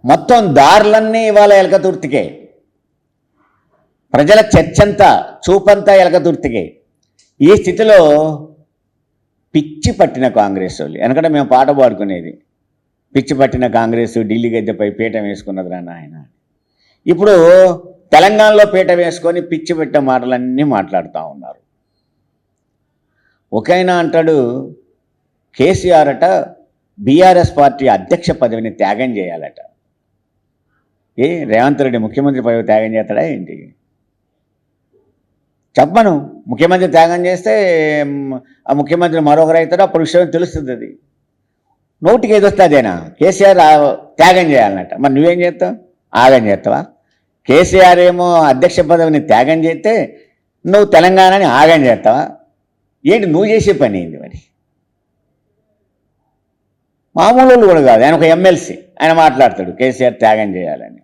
మొత్తం దారులన్నీ ఇవాళ ఎలకతుర్తికే, ప్రజల చర్చంతా చూపంతా ఎలకతుర్తికే. ఈ స్థితిలో పిచ్చి పట్టిన కాంగ్రెస్ వాళ్ళు, ఎందుకంటే మేము పాట పాడుకునేది పిచ్చి పట్టిన కాంగ్రెస్ ఢిల్లీ గద్దెపై పీట వేసుకున్నది రా నాయన. ఇప్పుడు తెలంగాణలో పీట వేసుకొని పిచ్చి పెట్టే మాటలన్నీ మాట్లాడుతూ ఉన్నారు. ఒకైనా అంటాడు కేసీఆర్ అట బీఆర్ఎస్ పార్టీ అధ్యక్ష పదవిని త్యాగం చేయాలట. రేవంత్ రెడ్డి ముఖ్యమంత్రి పదవి త్యాగం చేస్తాడా ఏంటి? చెప్పను. ముఖ్యమంత్రి త్యాగం చేస్తే ఆ ముఖ్యమంత్రి మరొకరు అవుతాడు, అప్పుడు విషయం తెలుస్తుంది. అది నోటికి ఏదొస్తే అదేనా? కేసీఆర్ త్యాగం చేయాలన్నట్ట. మరి నువ్వేం చేస్తావు? ఆగం చేస్తావా? కేసీఆర్ ఏమో అధ్యక్ష పదవిని త్యాగం చేస్తే నువ్వు తెలంగాణని ఆగం చేస్తావా? ఏంటి నువ్వు చేసే పని ఏంది మరి? మామూలు కూడా కాదు, ఆయన ఒక ఎమ్మెల్సీ, ఆయన మాట్లాడతాడు కేసీఆర్ త్యాగం చేయాలని.